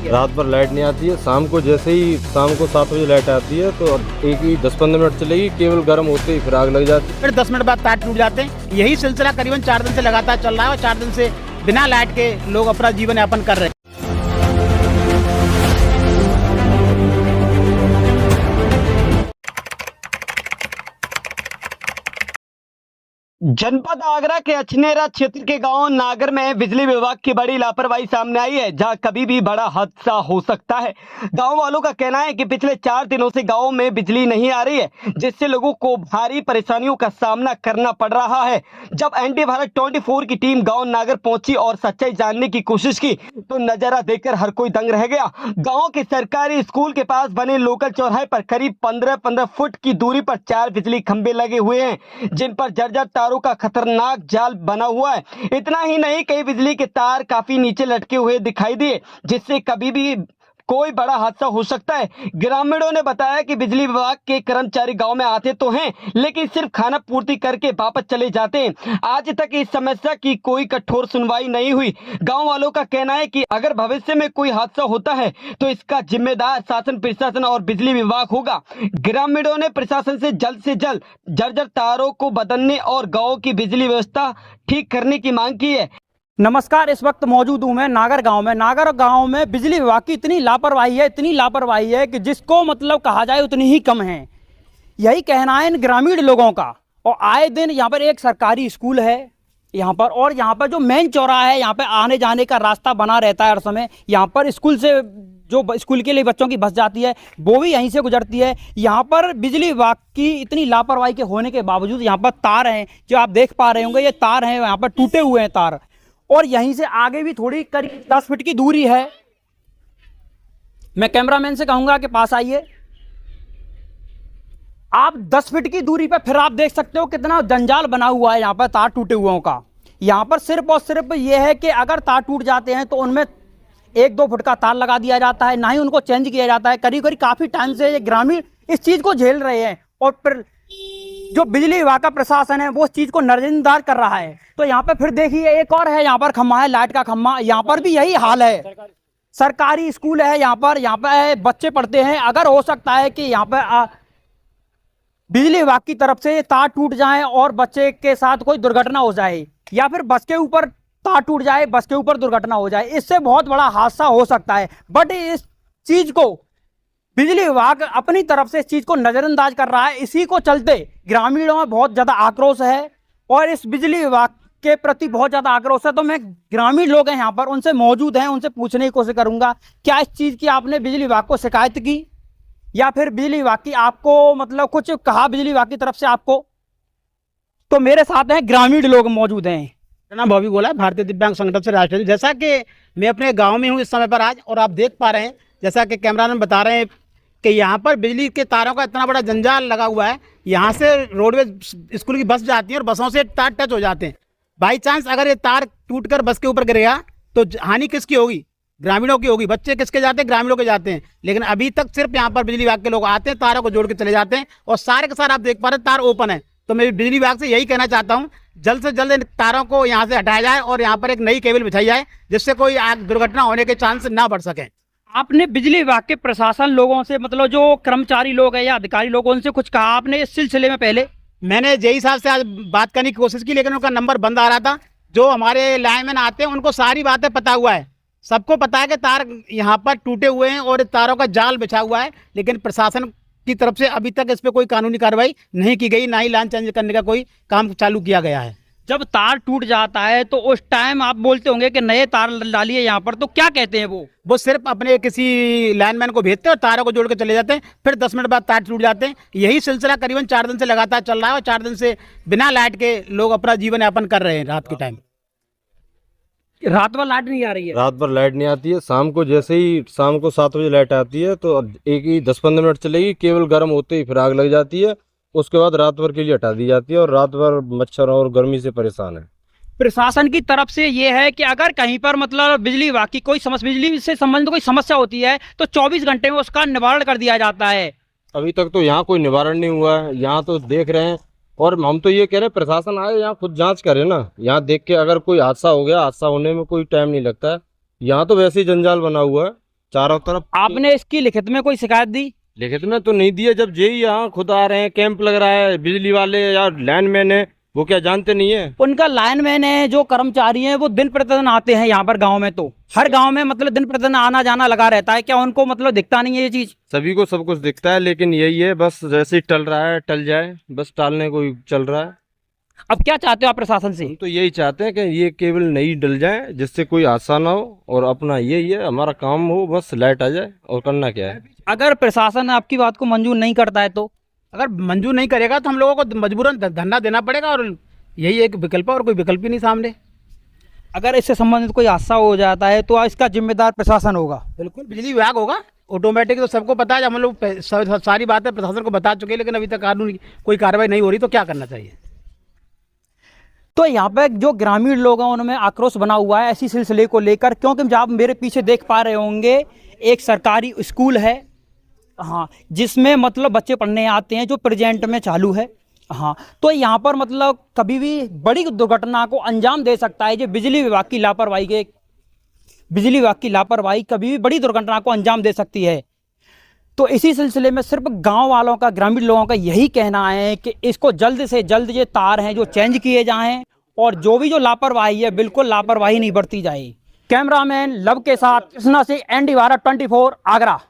है? रात भर लाइट नहीं आती है। शाम को जैसे ही शाम को 7 बजे लाइट आती है तो एक ही 10-15 मिनट चलेगी, केवल गर्म होते ही फिर आग लग जाती है। फिर 10 मिनट बाद तार टूट जाते हैं। यही सिलसिला करीबन 4 दिन से लगातार चल रहा है और 4 दिन से बिना लाइट के लोग अपना जीवन यापन कर रहे हैं। जनपद आगरा के अछनेरा क्षेत्र के गांव नागर में बिजली विभाग की बड़ी लापरवाही सामने आई है, जहां कभी भी बड़ा हादसा हो सकता है। गांव वालों का कहना है कि पिछले 4 दिनों से गांव में बिजली नहीं आ रही है, जिससे लोगों को भारी परेशानियों का सामना करना पड़ रहा है। जब एनडी भारत 24 की टीम गाँव नागर पहुंची और सच्चाई जानने की कोशिश की तो नजारा देखकर हर कोई दंग रह गया। गाँव के सरकारी स्कूल के पास बने लोकल चौराहे पर करीब 15-15 फुट की दूरी पर 4 बिजली खंभे लगे हुए हैं, जिन पर जर्जर तारों का खतरनाक जाल बना हुआ है। इतना ही नहीं, कई बिजली के तार काफी नीचे लटके हुए दिखाई दिए, जिससे कभी भी कोई बड़ा हादसा हो सकता है। ग्रामीणों ने बताया कि बिजली विभाग के कर्मचारी गांव में आते तो हैं, लेकिन सिर्फ खाना पूर्ति करके वापस चले जाते हैं। आज तक इस समस्या की कोई कठोर सुनवाई नहीं हुई। गांव वालों का कहना है कि अगर भविष्य में कोई हादसा होता है तो इसका जिम्मेदार शासन, प्रशासन और बिजली विभाग होगा। ग्रामीणों ने प्रशासन से जल्द जर्जर तारों को बदलने और गाँव की बिजली व्यवस्था ठीक करने की मांग की है। नमस्कार, इस वक्त मौजूद हूँ मैं नागर गांव में बिजली विभाग की इतनी लापरवाही है कि जिसको मतलब कहा जाए उतनी ही कम है। यही कहना है इन ग्रामीण लोगों का। और आए दिन यहाँ पर एक सरकारी स्कूल है यहाँ पर, और यहाँ पर जो मेन चौराहा है, यहाँ पे आने जाने का रास्ता बना रहता है हर समय। यहाँ पर स्कूल से जो स्कूल के लिए बच्चों की बस जाती है वो भी यहीं से गुजरती है। यहाँ पर बिजली विभाग की इतनी लापरवाही के होने के बावजूद यहाँ पर तार हैं, जो आप देख पा रहे होंगे, ये तार हैं, यहाँ पर टूटे हुए हैं तार। और यहीं से आगे भी थोड़ी करीब 10 फीट की दूरी है। मैं कैमरामैन से कहूंगा कि पास आइए। आप 10 फीट की दूरी पर फिर आप देख सकते हो कितना जंजाल बना हुआ है यहाँ पर तार टूटे हुओं का। यहाँ पर सिर्फ और सिर्फ ये है कि अगर तार टूट जाते हैं तो उनमें 1-2 फुट का तार लगा दिया जाता है, ना ही उनको चेंज किया जाता है। करीब करीब काफी टाइम से ये ग्रामीण इस चीज को झेल रहे हैं और फिर जो बिजली विभाग का प्रशासन है वो इस चीज को नजरअंदाज कर रहा है। तो यहाँ पे फिर देखिए एक और है, यहाँ पर खम्मा है, लाइट का खम्मा, यहाँ पर भी यही हाल है। सरकारी स्कूल है यहाँ पर बच्चे पढ़ते हैं। अगर हो सकता है कि यहाँ पर बिजली विभाग की तरफ से तार टूट जाए और बच्चे के साथ कोई दुर्घटना हो जाए, या फिर बस के ऊपर तार टूट जाए, बस के ऊपर दुर्घटना हो जाए, इससे बहुत बड़ा हादसा हो सकता है। बट इस चीज को बिजली विभाग अपनी तरफ से इस चीज को नजरअंदाज कर रहा है। इसी को चलते ग्रामीणों में बहुत ज्यादा आक्रोश है और इस बिजली विभाग के प्रति बहुत ज्यादा आक्रोश है। तो मैं ग्रामीण लोग हैं यहाँ पर, उनसे मौजूद हैं, उनसे पूछने की कोशिश करूंगा क्या इस चीज की आपने बिजली विभाग को शिकायत की, या फिर बिजली विभाग की आपको मतलब कुछ कहा बिजली विभाग की तरफ से आपको। तो मेरे साथ हैं ग्रामीण लोग मौजूद हैं। मेरा नाम बॉबी गोला, भारतीय दिव्यांग संगठन से राष्ट्रीय। जैसा कि मैं अपने गाँव में हूँ इस समय पर आज, और आप देख पा रहे हैं जैसा कि कैमरामैन बता रहे हैं कि यहाँ पर बिजली के तारों का इतना बड़ा जंजाल लगा हुआ है। यहाँ से रोडवेज स्कूल की बस जाती है और बसों से तार टच हो जाते हैं। बाई चांस अगर ये तार टूटकर बस के ऊपर गिरेगा तो हानि किसकी होगी? ग्रामीणों की होगी। बच्चे किसके जाते हैं? ग्रामीणों के जाते हैं। लेकिन अभी तक सिर्फ यहाँ पर बिजली विभाग के लोग आते हैं, तारों को जोड़ के चले जाते हैं और सारे के सारे आप देख पा रहे हैं तार ओपन है। तो मैं बिजली विभाग से यही कहना चाहता हूँ, जल्द से जल्द इन तारों को यहाँ से हटाया जाए और यहाँ पर एक नई केबल बिछाई जाए, जिससे कोई दुर्घटना होने के चांस ना बढ़ सके। आपने बिजली विभाग के प्रशासन लोगों से, मतलब जो कर्मचारी लोग हैं या अधिकारी लोगों उनसे कुछ कहा आपने इस सिलसिले में? पहले मैंने जेई साहब से आज बात करने की कोशिश की, लेकिन उनका नंबर बंद आ रहा था। जो हमारे लाइनमैन आते हैं उनको सारी बातें पता हुआ है, सबको पता है कि तार यहाँ पर टूटे हुए हैं और तारों का जाल बिछा हुआ है, लेकिन प्रशासन की तरफ से अभी तक इस पर कोई कानूनी कार्रवाई नहीं की गई, ना ही लाइन चेंज करने का कोई काम चालू किया गया है। जब तार टूट जाता है तो उस टाइम आप बोलते होंगे कि नए तार डालिए यहाँ पर, तो क्या कहते हैं वो सिर्फ अपने किसी लाइनमैन को भेजते हैं और तारों को जोड़ के चले जाते हैं, फिर 10 मिनट बाद तार टूट जाते हैं। यही सिलसिला करीबन 4 दिन से लगातार चल रहा है और 4 दिन से बिना लाइट के लोग अपना जीवन यापन कर रहे हैं। रात के टाइम रात भर लाइट नहीं आ रही है? रात भर लाइट नहीं आती है। शाम को जैसे ही शाम को 7 बजे लाइट आती है तो एक ही 10-15 मिनट चलेगी, केवल गर्म होते ही फिर आग लग जाती है। उसके बाद रात भर के लिए हटा दी जाती है और रात भर मच्छर और गर्मी से परेशान है। प्रशासन की तरफ से ये है कि अगर कहीं पर मतलब बिजली विभाग की कोई समस्या, बिजली से संबंधित कोई समस्या होती है तो 24 घंटे में उसका निवारण कर दिया जाता है। अभी तक तो यहाँ कोई निवारण नहीं हुआ है। यहाँ तो देख रहे हैं और हम तो ये कह रहे हैं प्रशासन आए यहाँ खुद जांच करे ना। यहाँ देख के अगर कोई हादसा हो गया, हादसा होने में कोई टाइम नहीं लगता है। यहाँ तो वैसे ही जंजाल बना हुआ है, चारों तरफ। आपने इसकी लिखित में कोई शिकायत दी? लिखित में तो नहीं दिया, जब जेई यहाँ खुद आ रहे हैं, कैंप लग रहा है, बिजली वाले या लाइनमैन है, वो क्या जानते नहीं है? उनका लाइनमैन है, जो कर्मचारी हैं वो दिन प्रतिदिन आते हैं यहाँ पर गांव में, तो हर गांव में मतलब दिन प्रतिदिन आना जाना लगा रहता है, क्या उनको मतलब दिखता नहीं है ये चीज? सभी को सब कुछ दिखता है, लेकिन यही है बस जैसे ही टल रहा है टल जाए, बस टालने को ही चल रहा है। अब क्या चाहते हो आप प्रशासन से? हम तो यही चाहते हैं कि ये केबल नहीं डल जाए, जिससे कोई हादसा ना हो, और अपना यही है हमारा काम हो, बस लाइट आ जाए, और करना क्या है। अगर प्रशासन आपकी बात को मंजूर नहीं करता है तो? अगर मंजूर नहीं करेगा तो हम लोगों को मजबूरन धरना देना पड़ेगा, और यही एक विकल्प है, और कोई विकल्प ही नहीं सामने। अगर इससे संबंधित कोई हादसा हो जाता है तो इसका जिम्मेदार प्रशासन होगा? बिल्कुल बिजली विभाग होगा, ऑटोमेटिक। तो सबको पता है, जब हम लोग सारी बातें प्रशासन को बता चुके हैं, लेकिन अभी तक कानून कोई कार्रवाई नहीं हो रही, तो क्या करना चाहिए? तो यहाँ पे जो ग्रामीण लोग हैं उनमें आक्रोश बना हुआ है ऐसी सिलसिले को लेकर, क्योंकि जब आप मेरे पीछे देख पा रहे होंगे एक सरकारी स्कूल है, हाँ, जिसमें मतलब बच्चे पढ़ने आते हैं, जो प्रेजेंट में चालू है। हाँ, तो यहाँ पर मतलब कभी भी बड़ी दुर्घटना को अंजाम दे सकता है, जो बिजली विभाग की लापरवाही कभी भी बड़ी दुर्घटना को अंजाम दे सकती है। तो इसी सिलसिले में सिर्फ गांव वालों का, ग्रामीण लोगों का यही कहना है कि इसको जल्द से जल्द ये तार हैं जो चेंज किए जाएं, और जो लापरवाही है बिल्कुल लापरवाही नहीं बरती जाए। कैमरामैन लव के साथ कृष्णा सिंह, ND भारत 24 आगरा।